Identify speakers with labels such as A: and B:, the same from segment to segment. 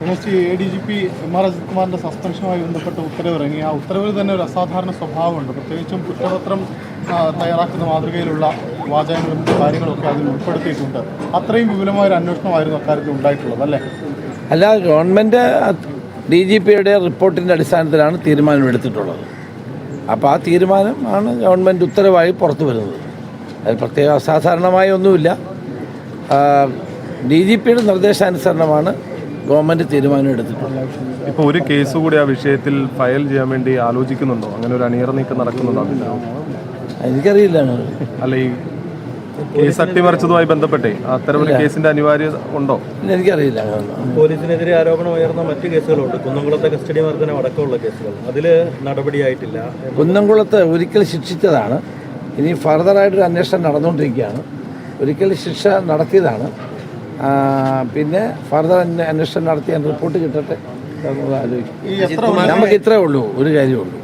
A: ADGP MR Ajith കുമാറിന്റെ സസ്പെൻഷനുമായി ബന്ധപ്പെട്ട ഉത്തരവിറങ്ങി. ആ ഉത്തരവിൽ തന്നെ ഒരു അസാധാരണ സ്വഭാവമുണ്ട്. പ്രത്യേകിച്ചും കുറ്റപത്രം തയ്യാറാക്കുന്ന മാതൃകയിലുള്ള വാചകങ്ങളും കാര്യങ്ങളൊക്കെ അതിൽ ഉൾപ്പെടുത്തിയിട്ടുണ്ട്. അത്രയും വിപുലമായ ഒരു അന്വേഷണമായിരുന്നു അക്കാര്യത്തിൽ ഉണ്ടായിട്ടുള്ളത് അല്ലേ?
B: അല്ല, ഗവൺമെൻറ് DGPയുടെ റിപ്പോർട്ടിൻ്റെ അടിസ്ഥാനത്തിലാണ് തീരുമാനമെടുത്തിട്ടുള്ളത്. അപ്പോൾ ആ തീരുമാനമാണ് ഗവൺമെൻറ് ഉത്തരവായി പുറത്തു വരുന്നത്. അത് പ്രത്യേക അസാധാരണമായ ഒന്നുമില്ല. DGPയുടെ നിർദ്ദേശാനുസരണമാണ് ഗവൺമെൻറ് തീരുമാനം എടുത്തിട്ടുള്ളത്.
C: ഇപ്പോൾ ഒരു കേസ് കൂടി ആ വിഷയത്തിൽ ഫയൽ ചെയ്യാൻ വേണ്ടി ആലോചിക്കുന്നുണ്ടോ? അങ്ങനെ ഒരു അണിയറ നീക്കം നടക്കുന്നുണ്ടോ?
B: എനിക്കറിയില്ല.
C: അല്ല, ഈ കേസ് അട്ടിമറിച്ചതുമായി ബന്ധപ്പെട്ടേ അത്തരമൊരു കേസിന്റെ അനിവാര്യത ഉണ്ടോ?
B: എനിക്കറിയില്ല.
D: പോലീസിനെതിരെ ആരോപണം ഉയർന്ന മറ്റ് കേസുകളുണ്ട്. കുന്നംകുളത്തെ കസ്റ്റഡി മർദ്ദനം അടക്കമുള്ള കേസുകൾ, അതിൽ നടപടിയായിട്ടില്ല.
B: കുന്നംകുളത്ത് ഒരിക്കൽ ശിക്ഷിച്ചതാണ്. ഇനി ഫർദറായിട്ടൊരു അന്വേഷണം നടന്നുകൊണ്ടിരിക്കുകയാണ്. ഒരിക്കൽ ശിക്ഷ നടത്തിയതാണ്. പിന്നെ ഫർദർ അന്വേഷണം നടത്തിയ റിപ്പോർട്ട് കിട്ടട്ടെ ആലോചിക്കും. നമുക്ക് ഇത്രേ ഉള്ളൂ, ഒരു കാര്യമുള്ളൂ.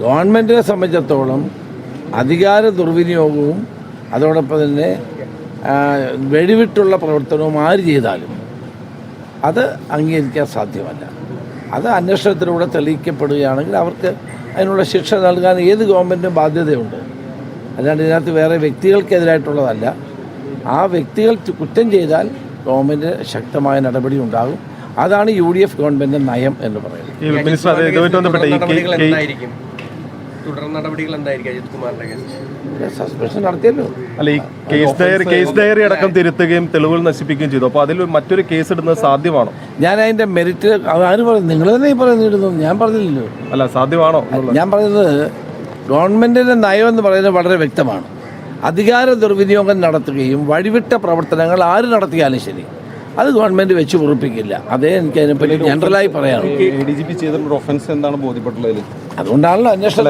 B: ഗവൺമെൻറ്റിനെ സംബന്ധിച്ചിടത്തോളം അധികാര ദുർവിനിയോഗവും അതോടൊപ്പം തന്നെ വെടിവിട്ടുള്ള പ്രവർത്തനവും ആര് ചെയ്താലും അത് അംഗീകരിക്കാൻ സാധ്യമല്ല. അത് അന്വേഷണത്തിലൂടെ തെളിയിക്കപ്പെടുകയാണെങ്കിൽ അവർക്ക് അതിനുള്ള ശിക്ഷ നൽകാൻ ഏത് ഗവൺമെൻറ്റിനും ബാധ്യതയുണ്ട്. അല്ലാണ്ട് ഇതിനകത്ത് വേറെ വ്യക്തികൾക്കെതിരായിട്ടുള്ളതല്ല. ആ വ്യക്തികൾ കുറ്റം ചെയ്താൽ ഗവൺമെൻറ് ശക്തമായ നടപടി ഉണ്ടാകും. അതാണ് UDF ഗവൺമെൻറ് നയം എന്ന് പറയുന്നത്. സസ്പെൻഷൻ നടത്തിയല്ലോ.
C: അല്ല, ഈ കേസ് ഡയറി അടക്കം തിരുത്തുകയും തെളിവുകൾ നശിപ്പിക്കുകയും ചെയ്തു. അപ്പോൾ അതിൽ മറ്റൊരു കേസ് ഇടുന്നത് സാധ്യമാണോ?
B: ഞാൻ അതിൻ്റെ മെറിറ്റ് ആര് പറഞ്ഞു? നിങ്ങൾ തന്നെ ഈ പറയുന്നിടുന്നു, ഞാൻ പറഞ്ഞില്ലല്ലോ.
C: അല്ല, സാധ്യമാണോ?
B: ഞാൻ പറയുന്നത് ഗവൺമെൻറ്റിൻ്റെ നയം എന്ന് പറയുന്നത് വളരെ വ്യക്തമാണ്. അധികാര ദുർവിനിയോഗം നടത്തുകയും വഴിവിട്ട പ്രവർത്തനങ്ങൾ ആര് നടത്തിയാലും ശരി അത് ഗവൺമെൻറ് വെച്ച് ഉറപ്പിക്കില്ല. അതേ എനിക്ക് അതിനെപ്പറ്റി ജനറലായി പറയാം.
A: ADGP ചെയ്തിട്ടുള്ള ഒഫൻസ് എന്താണ് ബോധ്യപ്പെട്ടുള്ളത്?
B: അതുകൊണ്ടാണല്ലോ അന്വേഷണം.